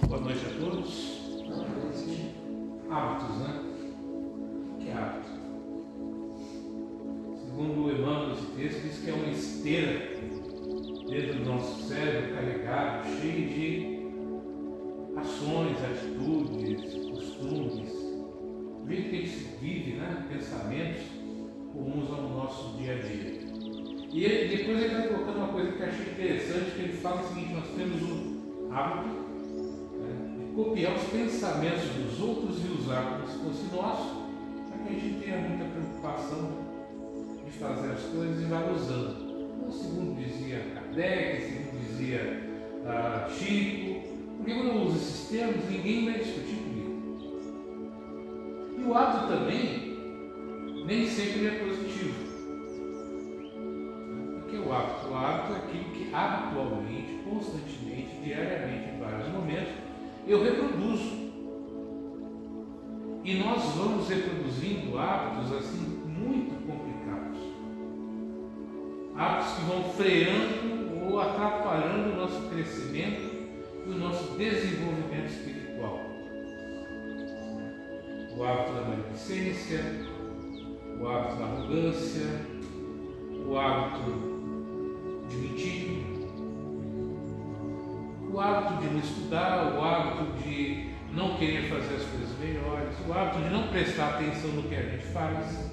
Boa noite a todos. Hábitos, né? O que é hábito? Segundo o Emmanuel, esse texto diz que é uma esteira dentro do nosso cérebro carregado, cheio de ações, atitudes, costumes, o jeito que a gente vive, né? Pensamentos comuns ao nosso dia a dia. E depois ele vai colocando uma coisa que eu achei interessante, que ele fala o seguinte: nós temos um hábito de copiar os pensamentos dos outros e usar como se fosse nosso, para que a gente tenha muita preocupação de fazer as coisas e vai usando. Então, segundo dizia Kardec, segundo dizia Chico, porque quando eu uso esses termos, ninguém vai discutir comigo. E o hábito também, nem sempre é positivo. O hábito é aquilo que habitualmente, constantemente, diariamente, em vários momentos, eu reproduzo. E nós vamos reproduzindo hábitos assim muito complicados. Hábitos que vão freando ou atrapalhando o nosso crescimento e o nosso desenvolvimento espiritual. O hábito da maledicência, o hábito da arrogância, o hábito de mentir, o hábito de não estudar, o hábito de não querer fazer as coisas melhores, o hábito de não prestar atenção no que a gente faz.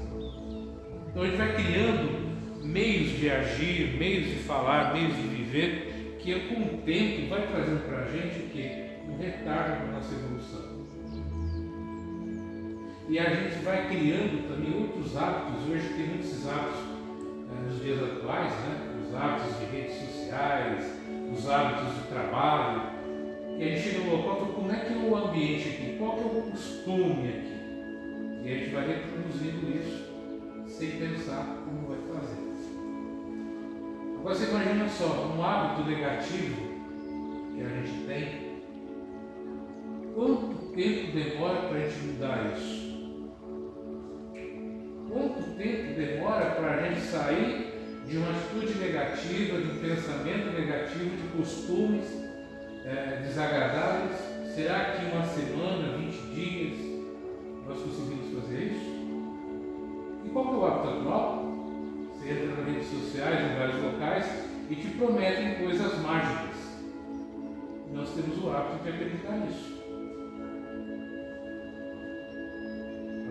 Então a gente vai criando meios de agir, meios de falar, meios de viver, que com o tempo vai trazendo para a gente o quê? Um retardo na nossa evolução. E a gente vai criando também outros hábitos. Hoje tem muitos hábitos nos dias atuais, né? Os hábitos de redes sociais, os hábitos de trabalho, e a gente chega no local e fala: como é que é o ambiente aqui? Qual que é o costume aqui? E a gente vai reproduzindo isso sem pensar como vai fazer. Agora você imagina só, um hábito negativo que a gente tem, quanto tempo demora para a gente mudar isso? Quanto tempo demora para a gente sair de uma atitude negativa, de um pensamento negativo, de costumes desagradáveis? Será que uma semana, 20 dias, nós conseguimos fazer isso? E qual que é o hábito atual? Você entra nas redes sociais, em vários locais, e te prometem coisas mágicas. Nós temos o hábito de acreditar nisso.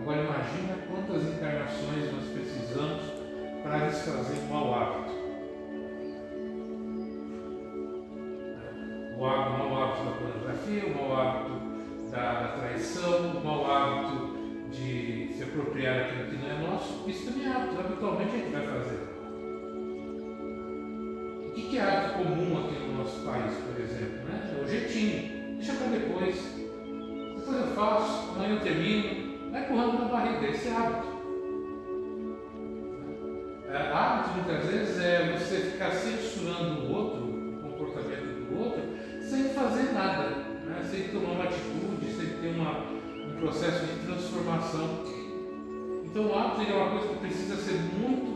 Agora imagina quantas encarnações nós precisamos para desfazer o mau hábito. O mau hábito da pornografia, o mau hábito da traição, o mau hábito de se apropriar daquilo que não é nosso. Isso também é hábito, habitualmente a gente vai fazer. O que é hábito comum aqui no nosso país, por exemplo? Né? É o jeitinho, deixa para depois. Depois eu faço, amanhã eu termino. Vai empurrando na barriga, esse é hábito. Hábito muitas vezes é você ficar censurando o outro, o comportamento do outro, sem fazer nada, né? Sem tomar uma atitude, sem ter um processo de transformação. Então o hábito é uma coisa que precisa ser muito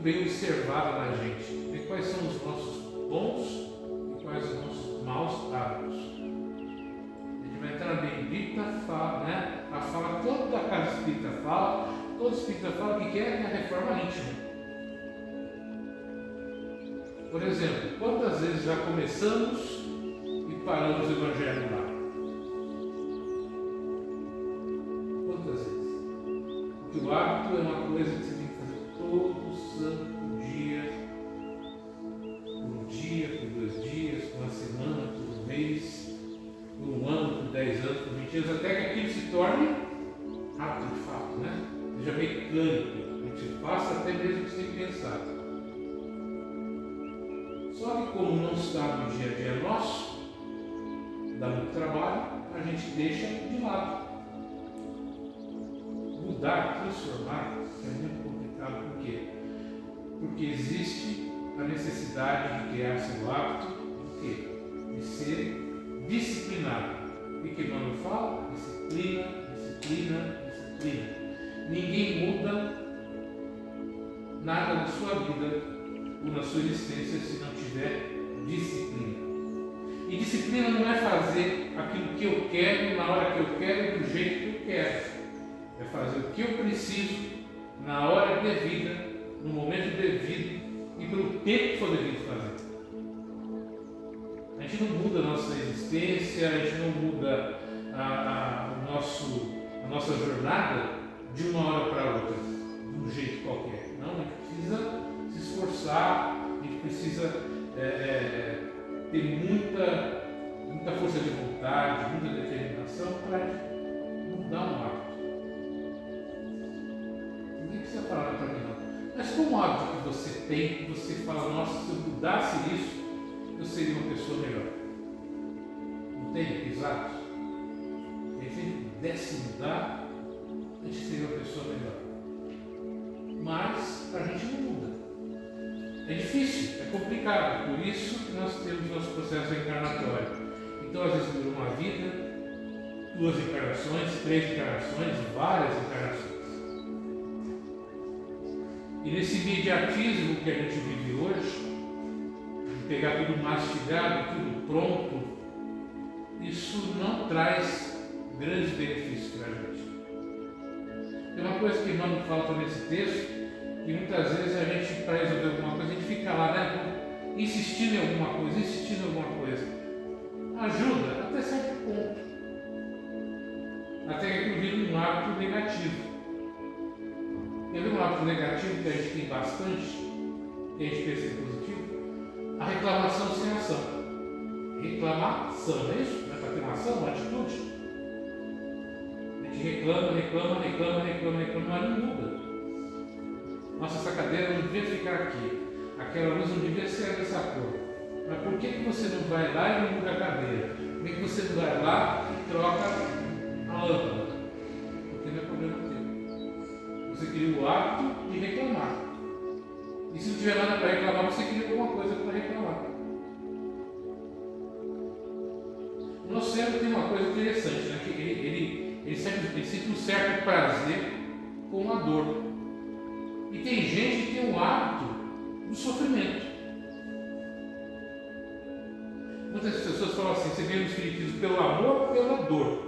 bem observada na gente. Ver quais são os nossos bons e quais os nossos maus hábitos. Vai entrar na bendita fala, né? A fala, toda a casa espírita fala, todo espírita fala que quer a reforma íntima. Por exemplo, quantas vezes já começamos e paramos o evangelho lá? Quantas vezes? Porque o hábito é uma coisa que você tem que fazer todo santo dia, por um dia, por 2 dias, por uma semana, por um mês, por um ano, por 10 anos, por 20 anos, até que aquilo se torne hábito de fato, né? Seja mecânico, a gente faça até mesmo sem pensar. Só que como não está no dia a dia nosso, dá muito trabalho, a gente deixa de lado. Mudar, transformar, é muito complicado. Por quê? Porque existe a necessidade de criar seu hábito, de quê? De ser disciplinado. O que Emmanuel fala? Disciplina, disciplina, disciplina. Ninguém muda nada na sua vida ou na sua existência se não tiver disciplina. E E disciplina não é fazer aquilo que eu quero, na hora que eu quero, do jeito que eu quero. É fazer o que eu preciso, na hora devida, no momento devido e pelo tempo que for devido fazer. A gente não muda a nossa existência, a gente não muda a nossa jornada de uma hora para outra, de um jeito qualquer. Não, a gente precisa se esforçar, a gente precisa ter muita força de vontade, muita determinação para mudar um hábito. Ninguém precisa falar para mim não. Mas como hábito que você tem, que você fala, nossa, se eu mudasse isso, eu seria uma pessoa melhor. Não tem? Exato. Se a gente pudesse mudar, a gente seria uma pessoa melhor. Mas a gente não muda. É difícil, é complicado. Por isso que nós temos nosso processo encarnatório. Então, às vezes, dura uma vida, 2 encarnações, 3 encarnações, várias encarnações. E nesse imediatismo que a gente vive hoje, de pegar tudo mastigado, tudo pronto, isso não traz grandes benefícios para a gente. Tem uma coisa que Emmanuel fala nesse texto, que muitas vezes a gente, para resolver alguma coisa, a gente fica lá, né, insistindo em alguma coisa. Ajuda até certo ponto. Até que aquilo vira um hábito negativo. Quer ver um hábito negativo que a gente tem bastante, que a gente pensa em positivo? A reclamação sem ação. Reclamação, não é isso? Não é para ter uma ação, uma atitude? A gente reclama, mas não muda. Nossa, essa cadeira não devia ficar aqui. Aquela luz não devia ser dessa cor. Mas por que você não vai lá e não muda a cadeira? Por que você não vai lá e troca a lâmpada? Porque não é problema teu. Você cria o hábito de reclamar. E se não tiver nada para reclamar, você cria alguma coisa para reclamar. O nosso cérebro tem uma coisa interessante, né? Que ele sente um certo prazer com a dor. E tem gente que tem um hábito do sofrimento. Muitas pessoas falam assim, você vê no Espiritismo pelo amor ou pela dor?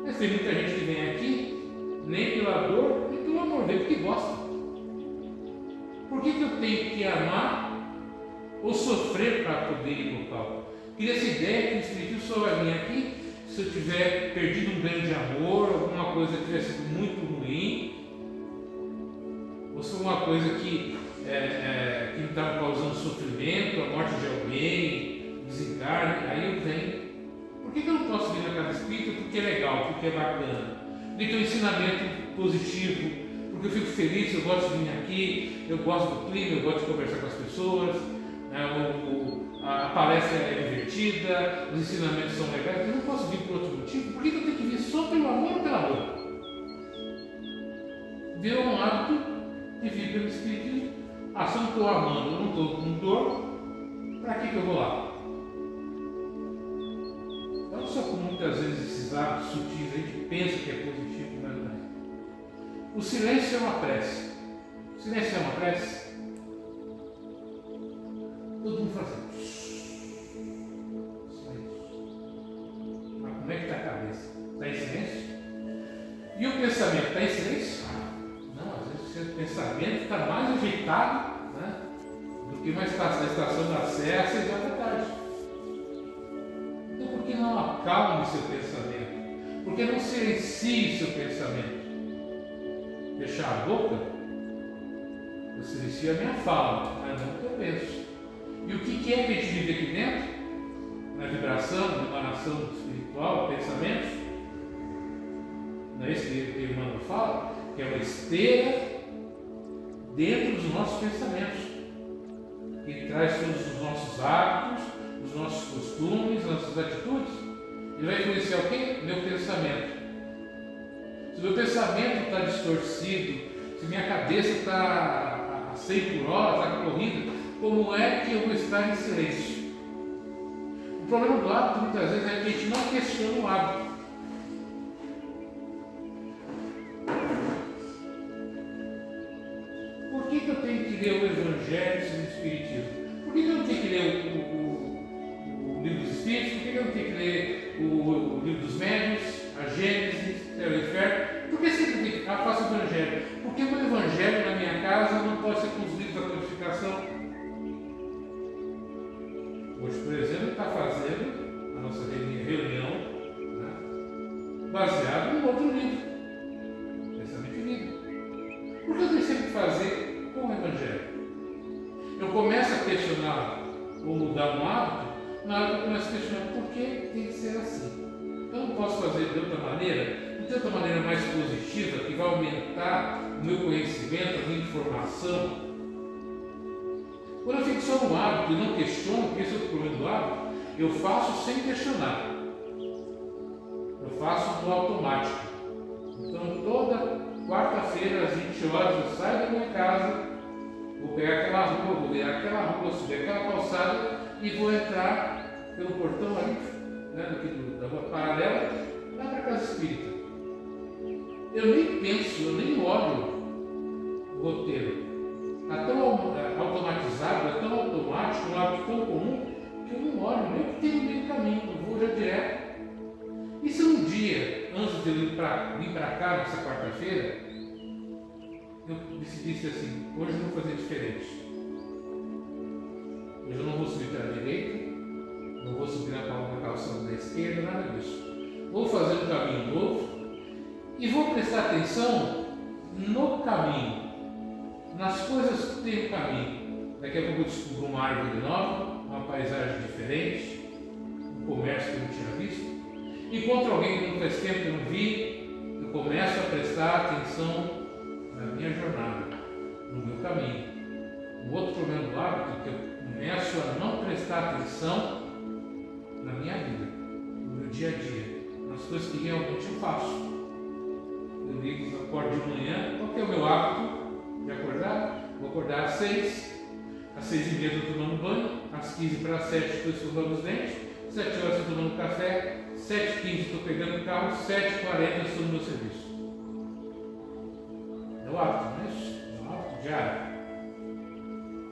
Mas tem muita gente que vem aqui, nem pela dor, nem pelo amor, vem porque gosta. Por que eu tenho que amar ou sofrer para poder ir no local? Cria essa ideia que o Espiritismo só vai vir aqui se eu tiver perdido um grande amor, alguma coisa que tiver sido muito ruim, ou se uma coisa que me estava causando sofrimento, a morte de alguém, desencarne, aí eu venho. Por que eu não posso vir na casa espírita? Porque é legal, porque é bacana, porque tem um ensinamento positivo, porque eu fico feliz, eu gosto de vir aqui, eu gosto do clima, eu gosto de conversar com as pessoas, a palestra é divertida, os ensinamentos são legais. Eu não posso vir por outro motivo. Por que eu tenho que vir só pelo amor ou pela dor? Virou um hábito de vir pelo Espiritismo. Se eu não estou amando, eu não estou com dor, para que eu vou lá? Não só com muitas vezes esses hábitos sutis, a gente pensa que é positivo, mas não é. O silêncio é uma prece. O silêncio é uma prece. Todo mundo fazendo. Mas como é que está a cabeça? Está em silêncio? E o pensamento está em silêncio? Não, às vezes o pensamento está mais agitado, né, do que uma estação da Sé às 6 horas da tarde. Então por que não acalme seu pensamento? Por que não silencie seu pensamento? Fechar a boca? Eu silencio a minha fala, mas não o que eu penso. E o que é que a gente vive aqui dentro? Na vibração, na emanação espiritual, pensamentos? Não é isso que o Emmanuel fala? Que é uma esteira dentro dos nossos pensamentos, que traz todos os nossos hábitos, os nossos costumes, nossas atitudes. Ele vai influenciar o quê? Meu pensamento. Se o meu pensamento está distorcido, se minha cabeça está a 100 por hora, está corrida, como é que eu vou estar em silêncio? O problema do hábito muitas vezes é que a gente não questiona o hábito. Por que eu tenho que ler o Evangelho e o Espiritismo? Por que eu não tenho que ler o livro dos Espíritos? Por que eu não tenho que ler o livro dos Médiuns, a Gênesis, Céu e Inferno? Por que sempre tem que faço o Evangelho? Porque o Evangelho na minha casa não pode ser com os livros da codificação. Hoje, por exemplo, está fazendo a nossa reunião, né, baseado em outro livro, Pensamento e Vida. Por que eu tenho sempre que fazer com o Evangelho? Eu começo a questionar ou mudar um hábito, na hora que eu começo a questionar por que tem que ser assim. Eu não posso fazer de outra maneira mais positiva, que vai aumentar o meu conhecimento, a minha informação. Quando eu fico só no hábito e não questiono, porque esse é o problema do hábito, eu faço sem questionar. Eu faço no automático. Então, toda quarta-feira, às 20 horas, eu saio da minha casa, vou pegar aquela rua, vou virar aquela rua, subir aquela calçada e vou entrar pelo portão ali, né, da rua paralela, lá para a casa espírita. Eu nem penso, eu nem olho o roteiro. Está tão automatizado, é tão automático, um hábito tão comum, que eu não olho nem o que tem no meio do caminho, eu vou já direto. E se um dia, antes de eu vir para cá, nessa quarta-feira, eu decidisse assim, hoje eu vou fazer diferente. Hoje eu não vou subir para a direita, não vou subir na calçada da esquerda, nada disso. Vou fazer um caminho novo e vou prestar atenção no caminho, nas coisas que tem no caminho. Daqui a pouco eu descubro uma árvore nova, uma paisagem diferente, um comércio que eu não tinha visto. Encontro alguém que não faz tempo que eu não vi, eu começo a prestar atenção na minha jornada, no meu caminho. Um outro problema do hábito é que eu começo a não prestar atenção na minha vida, no meu dia a dia, nas coisas que realmente eu faço. Eu ligo, acordo de manhã, qual que é o meu hábito de acordar? Vou acordar às 6, às 6h30 eu estou tomando banho, às 15 para as 7 estou escovando os dentes, 7 horas estou tomando café, 7h15 estou pegando o carro, 7h40 estou no meu serviço. É o hábito, não é isso? É o hábito diário.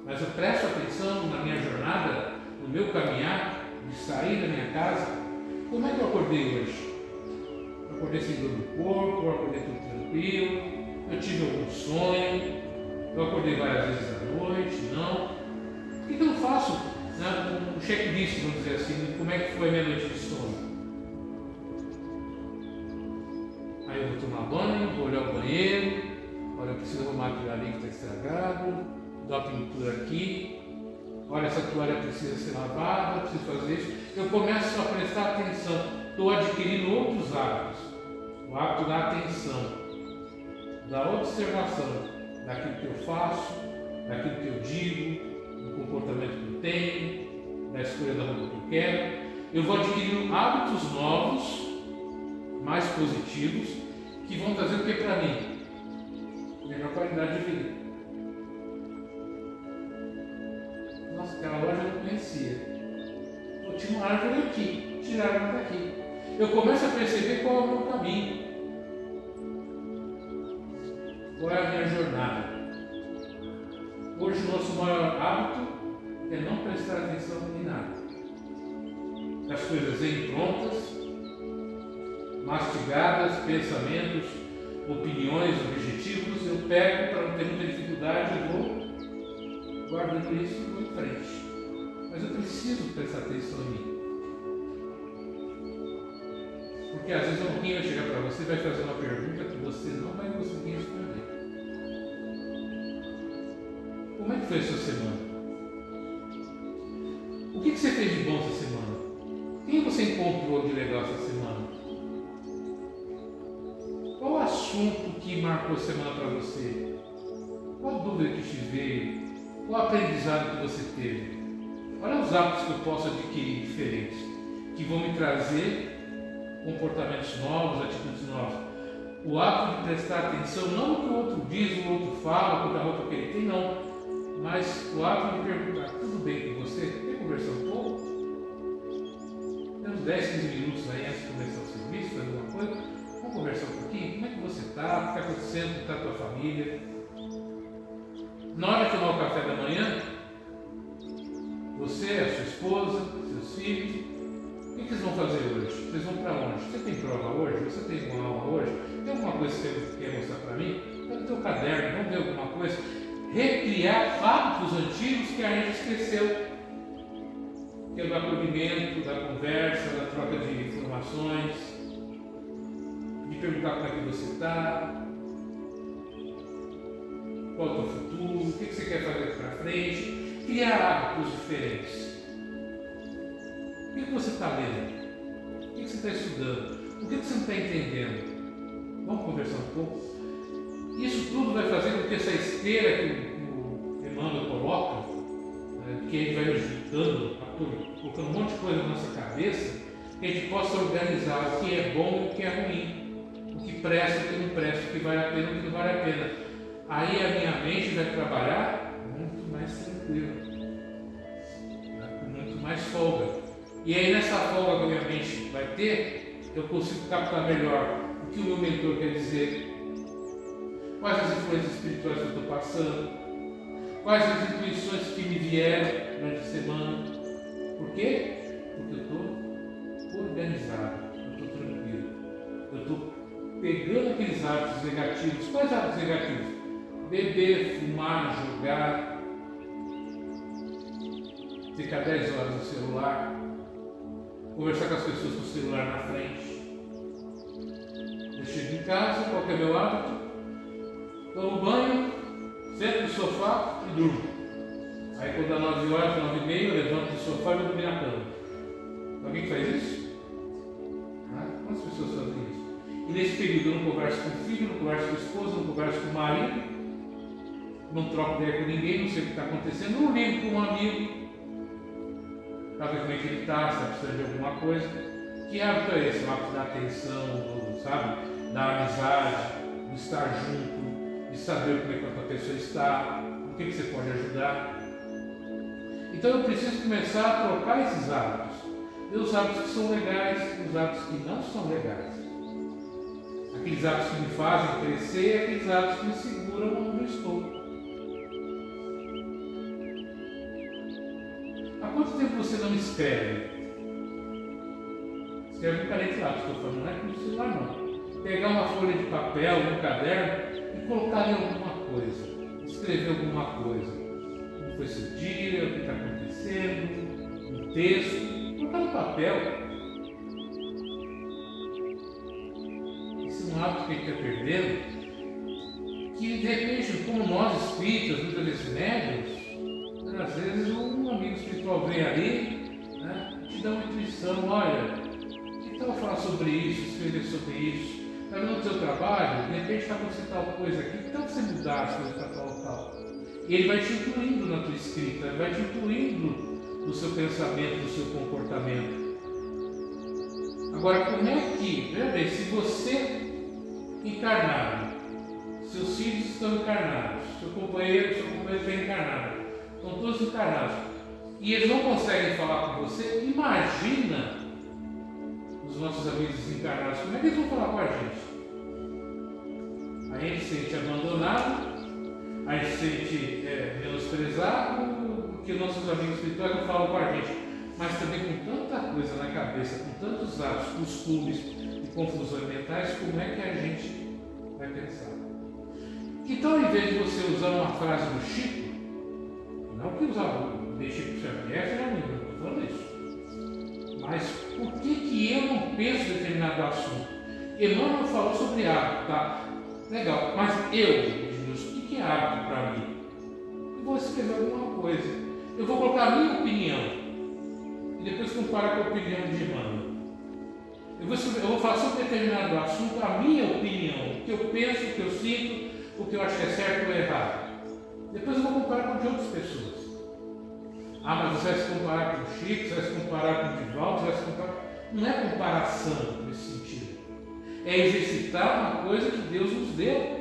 Mas eu presto atenção na minha jornada, no meu caminhar, de sair da minha casa. Como é que eu acordei hoje? Eu acordei sem dor no corpo, eu acordei tudo tranquilo, eu tive algum sonho, eu acordei várias vezes à noite, não. Por que eu não faço, né, um checklist, vamos dizer assim, de como é que foi a minha noite de sono? Aí eu vou tomar banho, vou olhar o banheiro, olha, eu preciso arrumar aquilo ali que está estragado, dar uma pintura aqui, olha, essa toalha precisa ser lavada, eu preciso fazer isso. Eu começo a prestar atenção, estou adquirindo outros hábitos, o hábito da atenção, da observação, daquilo que eu faço, daquilo que eu digo, do comportamento que eu tenho, da escolha da roupa que eu quero. Eu vou adquirindo hábitos novos, mais positivos, que vão trazer o que para mim? Melhor qualidade de vida. Nossa, aquela loja eu não conhecia. Eu tinha uma árvore aqui, tiraram daqui. Eu começo a perceber qual é o meu caminho. Qual é a minha jornada? Hoje o nosso maior hábito é não prestar atenção em nada. As coisas vêm prontas, mastigadas, pensamentos, opiniões, objetivos, eu pego para não ter muita dificuldade e vou guardando isso e vou em frente. Mas eu preciso prestar atenção em mim. Porque às vezes alguém vai chegar para você e vai fazer uma pergunta que você não vai conseguir responder. Como é que foi a sua semana? O que você fez de bom essa semana? Quem você encontrou de legal essa semana? Qual o assunto que marcou a semana para você? Qual a dúvida que te veio? Qual o aprendizado que você teve? Olha os hábitos que eu posso adquirir diferentes, que vão me trazer comportamentos novos, atitudes novas. O hábito de prestar atenção, não no que o outro diz, o outro fala, qual a roupa que ele tem, não. Mas o hábito de perguntar, tudo bem com você? Quer conversar um pouco? Tem uns 10, 15 minutos aí antes de começar o serviço, fazer alguma coisa. Vamos conversar um pouquinho? Como é que você está? O que está acontecendo? Como está a tua família? Na hora de tomar o café da manhã, Você, a sua esposa, seus filhos. O que vocês vão fazer hoje? Vocês vão para onde? Você tem prova hoje? Você tem uma aula hoje? Tem alguma coisa que você quer mostrar para mim? Está no teu caderno, vamos ver alguma coisa? Recriar hábitos antigos que a gente esqueceu. Que é do acolhimento, da conversa, da troca de informações, de perguntar como é que você está, qual é o teu futuro, o que você quer fazer para frente, criar hábitos diferentes. O que você está lendo? O que você está estudando? O que você não está entendendo? Vamos conversar um pouco? Isso tudo vai fazer com que essa esteira que o Emmanuel coloca, que a gente vai ajudando, colocando um monte de coisa na nossa cabeça, que a gente possa organizar o que é bom e o que é ruim, o que presta e o que não presta, o que vale a pena e o que não vale a pena. Aí a minha mente vai trabalhar muito mais tranquila, com muito mais folga. E aí nessa folga que a minha mente vai ter, eu consigo captar melhor o que o meu mentor quer dizer, quais as influências espirituais que eu estou passando, quais as intuições que me vieram durante a semana. Por quê? Porque eu estou organizado, eu estou tranquilo. Eu estou pegando aqueles hábitos negativos. Quais hábitos negativos? Beber, fumar, jogar, ficar 10 horas no celular, conversar com as pessoas com o celular na frente. Eu chego em casa, qual que é meu hábito? Tomo banho, sento no sofá e durmo. Aí quando dá 9 horas, 9h30, eu levanto do sofá e vou dormir na cama. Alguém faz isso? Quantas pessoas fazem isso? E nesse período eu não converso com o filho, não converso com a esposa, não converso com o marido, não troco ideia com ninguém, não sei o que está acontecendo, não ligo com um amigo para ver como é que ele está, se está precisando de alguma coisa. Que hábito é esse? O hábito da atenção, da amizade, de estar junto, de saber como é que a outra pessoa está, o que você pode ajudar. Então eu preciso começar a trocar esses hábitos. Ver os hábitos que são legais e os hábitos que não são legais. Aqueles hábitos que me fazem crescer e aqueles hábitos que me seguram onde eu estou. Há quanto tempo você não escreve? Escreve no caneta lápis, estou falando, não é com o celular não. Pegar uma folha de papel, um caderno e colocar em alguma coisa. Escrever alguma coisa. Como foi seu dia, o que está acontecendo, um texto, colocar no papel. Esse é um hábito que a gente está perdendo, que de repente, como nós espíritas, muitas vezes médios, às vezes um amigo espiritual vem ali, te dá uma intuição, olha, que tal falar sobre isso, escrever sobre isso? Está vendo o seu trabalho? De repente está acontecendo tal coisa aqui, que tal você mudar as coisas para tal? E ele vai te incluindo na tua escrita, ele vai te incluindo no seu pensamento, no seu comportamento. Agora, como é que, veja bem, se você encarnado, seus filhos estão encarnados, seu companheiro está encarnado, estão todos encarnados, e eles não conseguem falar com você, imagina os nossos amigos desencarnados, como é que eles vão falar com a gente? A gente se sente abandonado, a gente se sente menosprezado, porque nossos amigos espirituais não falam com a gente, mas também com tanta coisa na cabeça, com tantos hábitos, costumes e confusões mentais, como é que a gente vai pensar? Então, ao invés de você usar uma frase do Chico, não que usar o de Chico Xavier, não estou falando isso, mas por que eu não penso em determinado assunto? Emmanuel falou sobre hábito, tá? Legal, mas o que é hábito para mim? Eu vou escrever alguma coisa, eu vou colocar a minha opinião e depois comparar com a opinião de Emmanuel. Eu vou falar sobre determinado assunto, a minha opinião, o que eu penso, o que eu sinto, o que eu acho que é certo ou errado. Depois eu vou comparar com de outras pessoas. Mas você vai se comparar com o Chico, você vai se comparar com o Divaldo, você vai se comparar... Não é comparação nesse sentido. É exercitar uma coisa que Deus nos deu,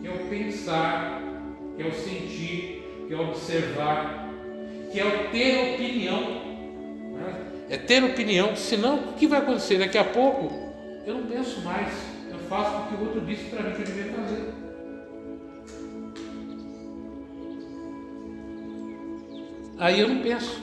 que é o pensar, que é o sentir, que é o observar, que é o ter opinião. É ter opinião, senão o que vai acontecer? Daqui a pouco eu não penso mais, eu faço o que o outro disse para mim que eu devia fazer. Aí eu não penso,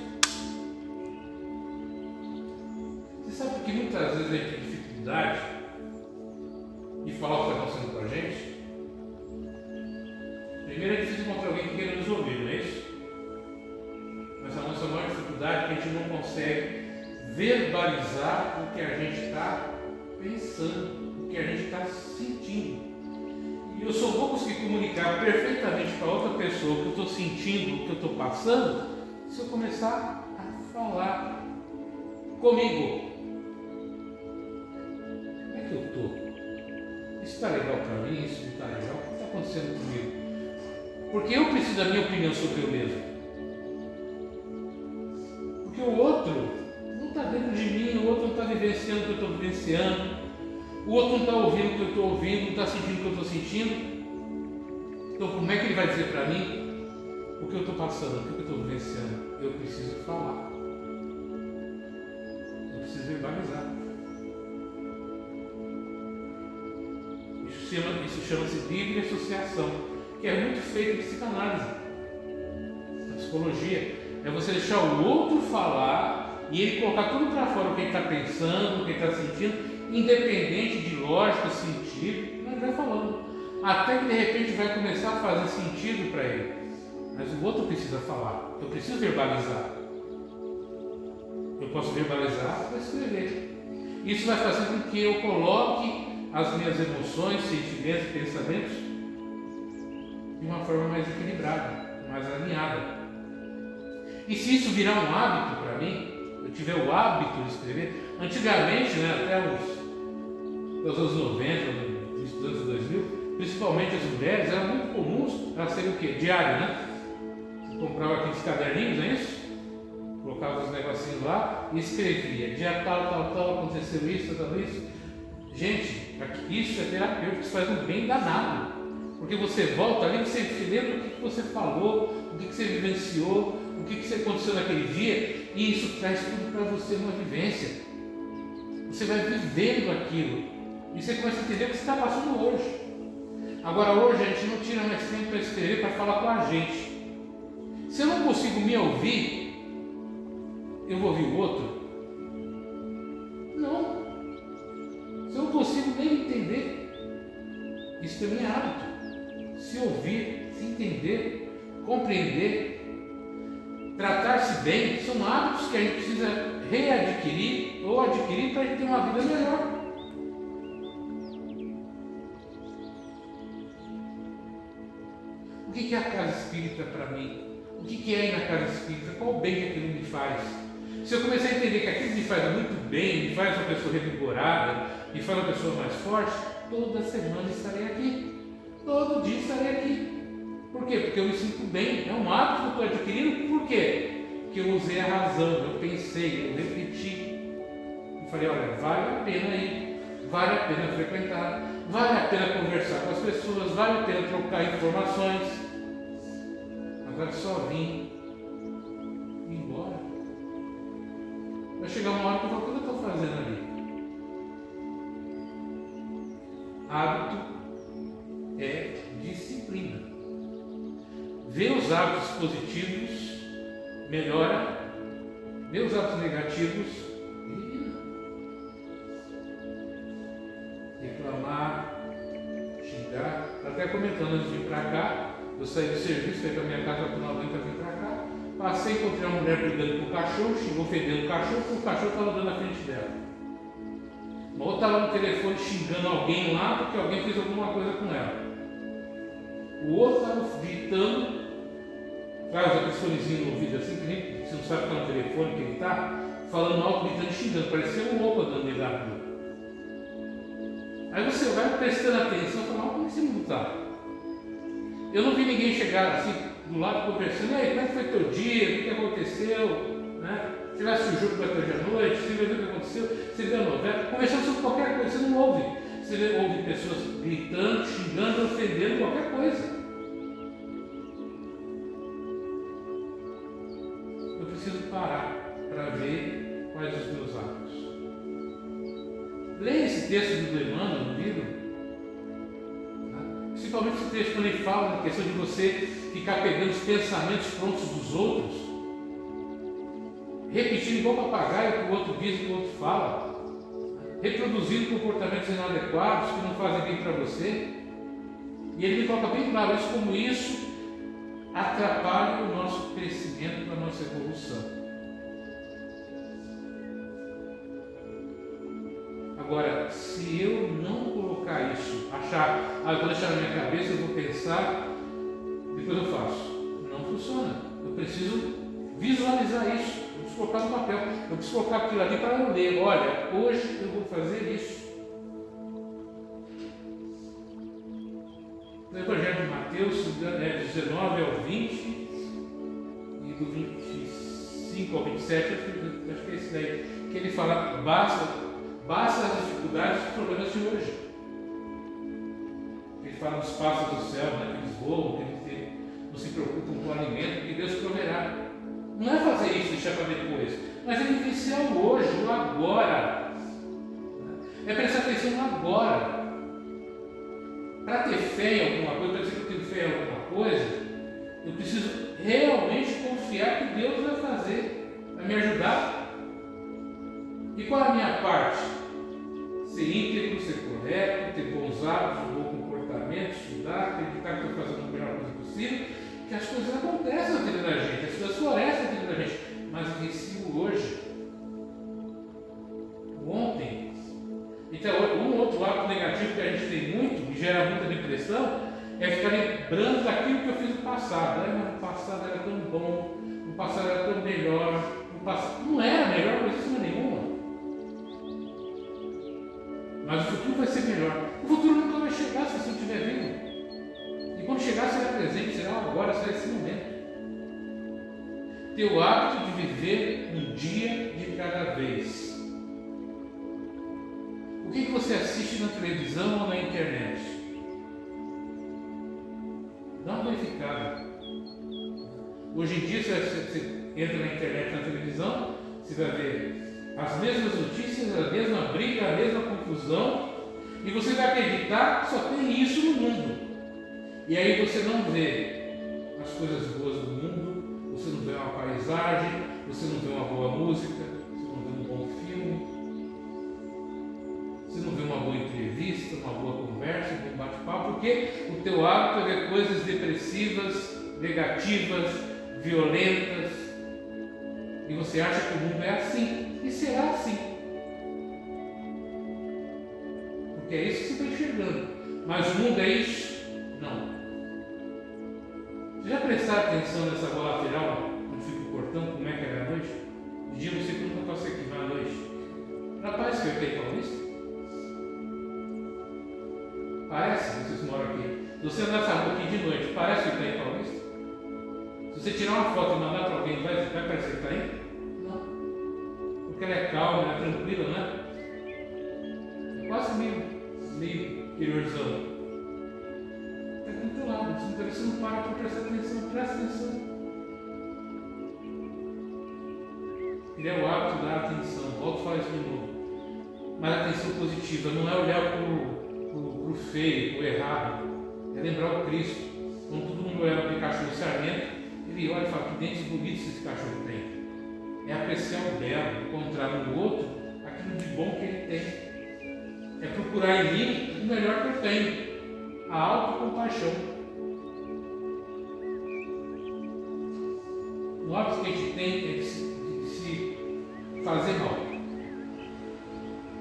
dificuldade que a gente não consegue verbalizar o que a gente está pensando, o que a gente está sentindo. E eu só vou conseguir comunicar perfeitamente para outra pessoa o que eu estou sentindo, o que eu estou passando, se eu começar a falar comigo. Como é que eu estou? Isso está legal para mim? Isso não está legal? O que está acontecendo comigo? Porque eu preciso da minha opinião sobre eu mesmo. Porque o outro não está dentro de mim, o outro não está vivenciando o que eu estou vivenciando, o outro não está ouvindo o que eu estou ouvindo, não está sentindo o que eu estou sentindo. Então como é que ele vai dizer para mim o que eu estou passando, o que eu estou vivenciando? Eu preciso falar. Eu preciso verbalizar. Isso chama-se livre associação, que é muito feito em psicanálise, na psicologia. É você deixar o outro falar e ele colocar tudo para fora, o que ele está pensando, o que ele está sentindo, independente de lógica, sentido, ele vai falando. Até que de repente vai começar a fazer sentido para ele. Mas o outro precisa falar, eu preciso verbalizar. Eu posso verbalizar ou escrever. Isso vai fazer com que eu coloque as minhas emoções, sentimentos, pensamentos de uma forma mais equilibrada, mais alinhada. E se isso virar um hábito para mim, eu tiver o hábito de escrever, antigamente, até os anos 90, nos anos 2000, principalmente as mulheres, era muito comum elas serem o quê? Diário, Você comprava aqueles caderninhos, não é isso? Colocava os negocinhos lá e escrevia, dia tal, aconteceu isso, tal, isso. Gente, isso é terapêutico, isso faz um bem danado. Porque você volta ali, você lembra o que você falou, o que você vivenciou, o que aconteceu naquele dia, e isso traz tudo para você uma vivência. Você vai vivendo aquilo e você começa a entender o que você está passando hoje. Agora hoje a gente não tira mais tempo para escrever, para falar com a gente. Se eu não consigo me ouvir, eu vou ouvir o outro? Não. Se eu não consigo nem entender, isso também é hábito. Se ouvir, se entender, compreender, tratar-se bem, são hábitos que a gente precisa readquirir ou adquirir para a gente ter uma vida melhor. O que é a casa espírita para mim? O que é ir na casa espírita? Qual o bem que aquilo me faz? Se eu começar a entender que aquilo me faz muito bem, me faz uma pessoa revigorada, me faz uma pessoa mais forte, toda semana estarei aqui. Todo dia estarei aqui. Por quê? Porque eu me sinto bem. É um hábito que eu estou adquirindo. Por quê? Porque eu usei a razão, eu pensei, eu refleti. Eu falei, olha, vale a pena ir, vale a pena frequentar, vale a pena conversar com as pessoas, vale a pena trocar informações. Agora só vim e ir embora. Vai chegar uma hora que eu falo, o que eu estou fazendo ali? Hábito é disciplina. Ver os hábitos positivos melhora, ver os hábitos negativos elimina. Reclamar, xingar. Até comentando antes de vir para cá, eu saí do serviço, fui para minha casa por 90, vim para cá. Passei, encontrei uma mulher brigando com o cachorro, xingou ofendendo o cachorro, porque o cachorro estava andando na frente dela. Uma outra estava no telefone xingando alguém lá porque alguém fez alguma coisa com ela. O outro estava gritando, traz aquele fonezinho no ouvido assim, que nem você não sabe que está no telefone que ele está, falando alto, gritando, xingando, parecia um louco andando dentro da rua. Aí você vai prestando atenção e fala, como esse mundo está? Eu não vi ninguém chegar assim do lado conversando, e aí, como é que foi teu dia, o que aconteceu? Você vai assistir o jogo que vai ter hoje à noite, você vai ver o que aconteceu, você vê a novela, conversando sobre qualquer coisa, você não ouve. Você ouve pessoas gritando, xingando, ofendendo qualquer coisa. Eu preciso parar para ver quais os meus hábitos. Leia esse texto do Emmanuel no livro, principalmente esse texto quando ele fala da questão de você ficar pegando os pensamentos prontos dos outros, repetindo igual papagaio o que o outro diz, o que o outro fala, reproduzindo comportamentos inadequados que não fazem bem para você. E ele me coloca bem claro isso, como isso atrapalha o nosso crescimento, a nossa evolução. Agora, se eu não colocar isso, achar, eu vou deixar na minha cabeça, eu vou pensar, depois eu faço. Não funciona. Eu preciso visualizar isso. Eu preciso colocar no papel. Eu preciso colocar aquilo ali para eu ler. Olha, hoje eu vou fazer isso. No Evangelho de Mateus, 19 ao 20 e do 25 ao 27, acho que é esse daí, que ele fala, basta as dificuldades e os problemas de hoje. Ele fala dos pássaros do céu, né, que eles voam, que eles não se preocupam com o alimento, que Deus proverá. Não é fazer isso, deixar para depois, mas é vivenciar o hoje, o agora. É prestar atenção no agora. Para ter fé em alguma coisa, para dizer que eu tenho fé em alguma coisa, eu preciso realmente confiar que Deus vai fazer, vai me ajudar. E qual é a minha parte? Ser íntegro, ser correto, ter bons hábitos, um bom comportamento, estudar, acreditar que estou fazendo a melhor coisa possível, que as coisas acontecem na vida da gente, as coisas florescem na vida da gente, mas vencio hoje, o ontem. Então, um outro hábito negativo que a gente tem muito, que gera muita depressão, é ficar lembrando daquilo que eu fiz no passado. Mas o passado era tão bom, o passado era tão melhor, o passado não era melhor coisa nenhuma. Mas o futuro vai ser melhor. O futuro nunca vai chegar se você não estiver vivo. E quando chegar, será presente, será agora, será esse momento. Ter o hábito de viver um dia de cada vez. O que você assiste na televisão ou na internet? Dá uma verificada. Hoje em dia, você entra na internet, na televisão, você vai ver as mesmas notícias, a mesma briga, a mesma confusão, e você vai acreditar que só tem isso no mundo. E aí você não vê as coisas boas do mundo, você não vê uma paisagem, você não vê uma boa música, você não vê um bom filme, você não vê uma boa entrevista, uma boa conversa, um bom bate-papo, porque o teu hábito é ver coisas depressivas, negativas, violentas, e você acha que o mundo é assim, e será assim. Porque é isso que você está enxergando. Mas o mundo é isso? Não. Você já prestaram atenção nessa bola lateral, onde fica o portão, como é que era à noite? De dia você nunca passei aqui, mas à noite. Rapaz, que eu tenho Paulista? Parece, vocês moram aqui. Se você andar essa rua aqui de noite, parece que está em Paulista? Se você tirar uma foto e mandar para alguém, vai parecer que está aí? Não. Porque ela é calma, ela é tranquila, né? É quase meio interiorzão. Está aqui do teu lado, você não para para prestar atenção, presta atenção. Criar o hábito de dar atenção, volto a falar isso de novo. Mas atenção positiva, não é olhar para o feio, para o errado, é lembrar o Cristo. Quando todo mundo olha para o Pikachu no sarmento, ele olha e fala: que dentes bonitos esse cachorro tem. É apreciar o belo, encontrar no outro aquilo de bom que ele tem. É procurar em mim o melhor que eu tenho, a autocompaixão. O hábito que a gente tem é de se fazer mal,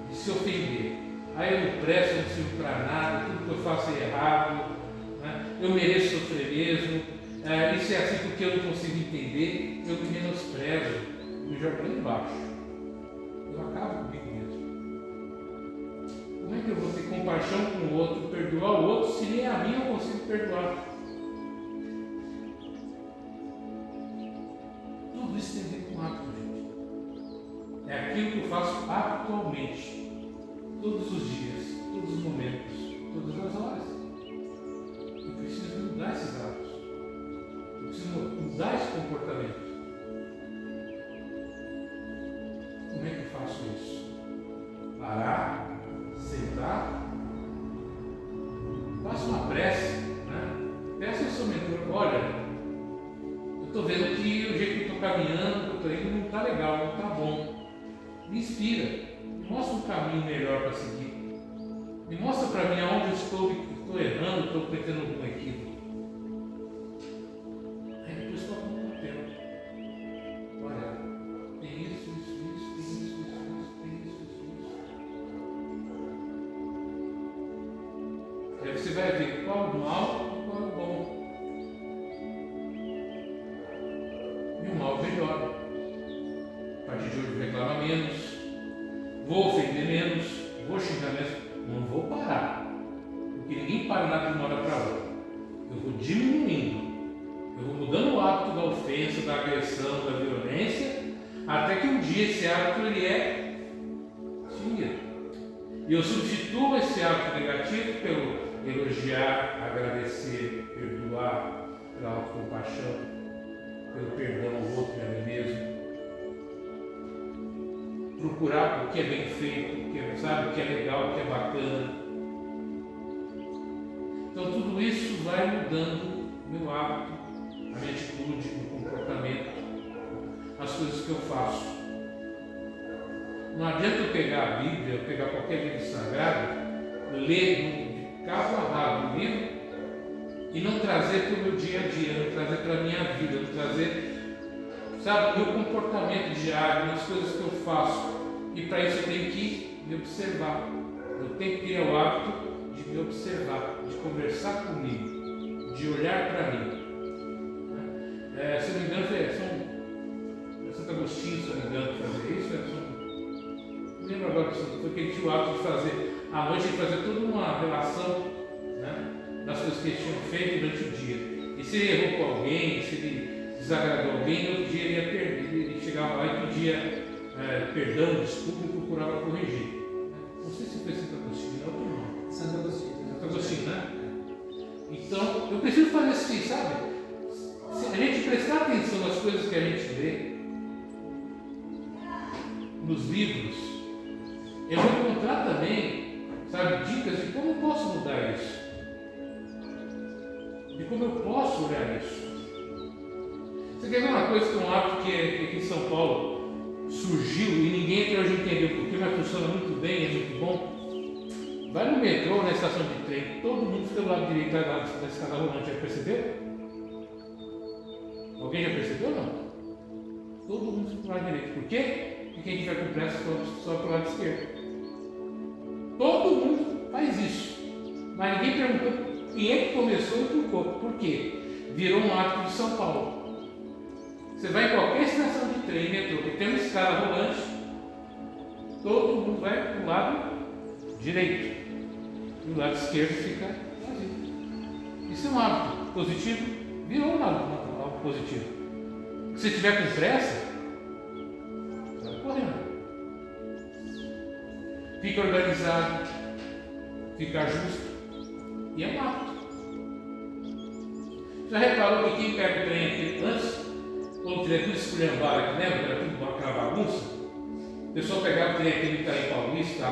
de se ofender. Aí eu não presto, eu não sirvo para nada, tudo que eu faço é errado, né? Eu mereço sofrer mesmo, isso é assim porque eu não consigo entender, eu me menosprezo, me jogo lá embaixo, eu acabo comigo mesmo. Como é que eu vou ter compaixão com o outro, perdoar o outro, se nem a mim eu consigo perdoar? Tudo isso tem a ver com hábito, gente. É aquilo que eu faço habitualmente. Todos os dias, todos os momentos, todas as horas. Eu preciso mudar esses hábitos. Eu preciso mudar esse comportamento. Como é que eu faço isso? Parar, sentar, faça uma prece, né? Peça ao seu mentor: olha, eu estou vendo que o jeito que eu estou caminhando, que eu estou indo, não está legal, não está bom. Me inspira. Me mostra um caminho melhor para seguir. Me mostra para mim aonde eu estou errando, estou cometendo algum equívoco. Aí depois coloca no papel. Olha, tem isso. qual é o mal e qual é o bom. E o mal melhora. A partir de hoje reclama menos, vou ofender menos, vou xingar menos, não vou parar. Porque ninguém para nada de uma hora para outra. Eu vou diminuindo, eu vou mudando o hábito da ofensa, da agressão, da violência, até que um dia esse hábito ele é tira. E eu substituo esse hábito negativo pelo elogiar, agradecer, perdoar, pela autocompaixão, pelo perdão ao outro e a mim mesmo. Procurar o que é bem feito, o que é, sabe, o que é legal, o que é bacana. Então tudo isso vai mudando meu hábito, a minha atitude, o meu comportamento, as coisas que eu faço. Não adianta eu pegar a Bíblia, eu pegar qualquer livro sagrado, ler de cabo a rabo o livro e não trazer para o meu dia a dia, não trazer para a minha vida, não trazer, sabe, o meu comportamento diário, as coisas que eu faço. E para isso eu tenho que me observar. Eu tenho que ter o hábito de me observar, de conversar comigo, de olhar para mim. Se eu não me engano, é Santo Agostinho, se eu não me engano, fazer isso. Não lembro agora foi que ele tinha o hábito de fazer à noite, ele fazia toda uma relação, né, das coisas que ele tinha feito durante o dia. E se ele errou com alguém, se ele desagradou alguém, no outro dia ele ia perder, ele chegava lá e pedia perdão, desculpa e procurava corrigir. Não sei se foi Santo Agostinho, não, outro não. Santo Agostinho, né? Então, eu preciso fazer assim, sabe? Se a gente prestar atenção nas coisas que a gente lê, nos livros, eu vou encontrar também, sabe, dicas de como eu posso mudar isso. De como eu posso olhar isso. Você quer ver uma coisa que é um hábito que aqui em São Paulo surgiu e ninguém até hoje entendeu porque, mas funciona muito bem, é muito bom? Vai no metrô, na estação de trem, todo mundo fica do lado direito da escada rolante, já percebeu? Alguém já percebeu ou não? Todo mundo fica do lado direito. Por quê? Porque quem tiver com pressa só para o lado esquerdo. Todo mundo faz isso. Mas ninguém perguntou quem é que começou e por quê? Virou um hábito de São Paulo. Você vai em qualquer estação de trem, metrô, que tem uma escada rolante, todo mundo vai para o lado direito. E o lado esquerdo fica vazio. Isso é um hábito positivo, virou um hábito positivo. Se você estiver com pressa, vai correndo. Fica organizado, fica justo. E é um hábito. Já reparou que quem pega o trem aqui antes, quando o trem é tudo esculhambado aqui, lembra? Era tudo aquela bagunça. O pessoal pegava o trem aqui no Itaim Paulista,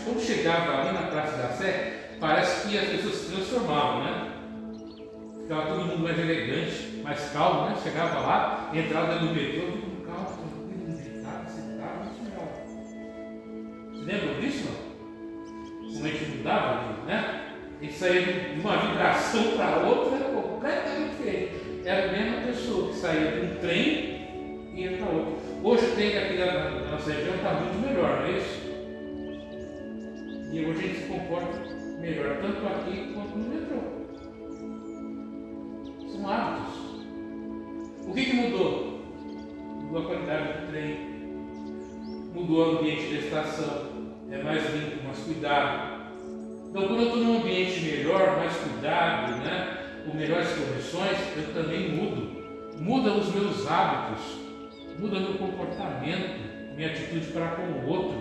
quando chegava ali na Praça da Sé, parece que as pessoas se transformavam, né? Ficava todo mundo mais elegante, mais calmo, né? Chegava lá, entrava dentro do metrô, todo mundo calmo, tranquilo, deitado, sentado, não chegava. Você lembra disso, não? Como a gente mudava, né? A gente saía de uma vibração para outra, completamente diferente. Era a mesma pessoa que saía de um trem e ia para outro. Hoje o trem aqui da nossa região está muito melhor, não é isso? E hoje a gente se comporta melhor, tanto aqui quanto no metrô. São hábitos. O que mudou? Mudou a qualidade do trem, mudou o ambiente da estação, é mais limpo, mais cuidado. Então, quando eu estou num ambiente melhor, mais cuidado, né? Com melhores condições, eu também mudo. Muda os meus hábitos, muda meu comportamento, minha atitude para com o outro.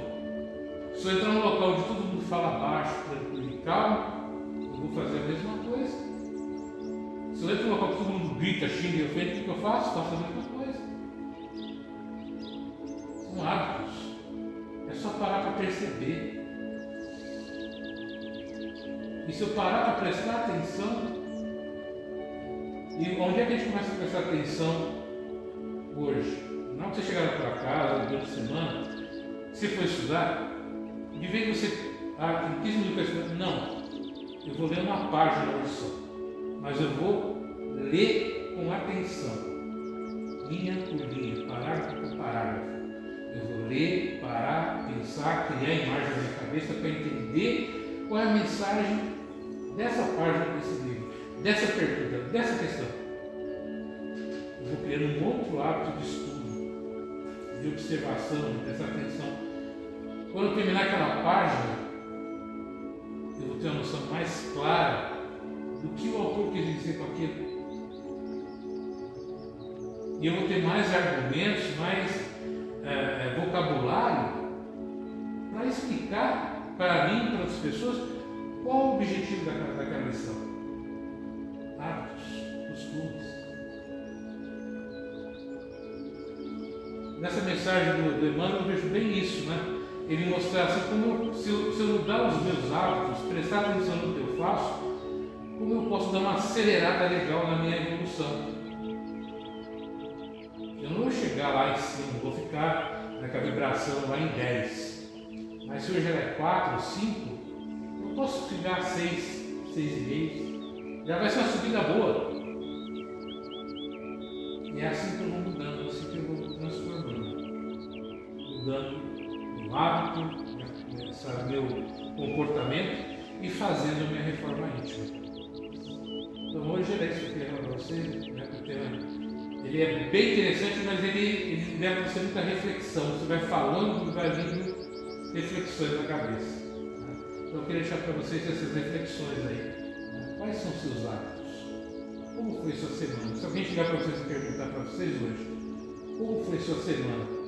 Se eu entrar num local onde todo mundo fala baixo, tranquilo e calmo, eu vou fazer a mesma coisa. Se eu entro num local que todo mundo grita, xinga e ofende, o que eu faço? Faço a mesma coisa. São hábitos. É só parar para perceber. E se eu parar para prestar atenção, e onde é que a gente começa a prestar atenção hoje? Não que você chegar para casa durante a semana, se for estudar, de vez em você, tem 15 minutos para estudar, não, eu vou ler uma página hoje só, mas eu vou ler com atenção, linha por linha, parágrafo por parágrafo. Eu vou ler, parar, pensar, criar a imagem na minha cabeça para entender qual é a mensagem dessa página desse livro, dessa pergunta, dessa questão, eu vou criando um outro hábito de estudo, de observação, de prestar atenção. Quando eu terminar aquela página, eu vou ter uma noção mais clara do que o autor quis dizer com aquilo. E eu vou ter mais argumentos, mais vocabulário para explicar para mim e para outras pessoas qual o objetivo daquela lição. Hábitos, costumes. Nessa mensagem do Emmanuel eu vejo bem isso, né? Ele mostrar assim como se eu mudar os meus hábitos, prestar atenção no que eu faço, como eu posso dar uma acelerada legal na minha evolução. Eu não vou chegar lá em cima, vou ficar com a vibração lá em 10. Mas se hoje ela é 4, 5, eu posso chegar a 6, 6,5. Já vai ser uma subida boa. E é assim que eu vou mudando, assim que eu vou me transformando. Mudando o hábito, meu comportamento e fazendo a minha reforma íntima. Então hoje era isso que eu queria falar para vocês, né? O tema, ele é bem interessante, mas ele leva você muita reflexão. Você vai falando e vai vindo reflexões na cabeça. Né? Então eu queria deixar para vocês essas reflexões aí. Né? Quais são os seus hábitos? Como foi sua semana? Se alguém chegar para vocês e perguntar para vocês hoje, como foi sua semana?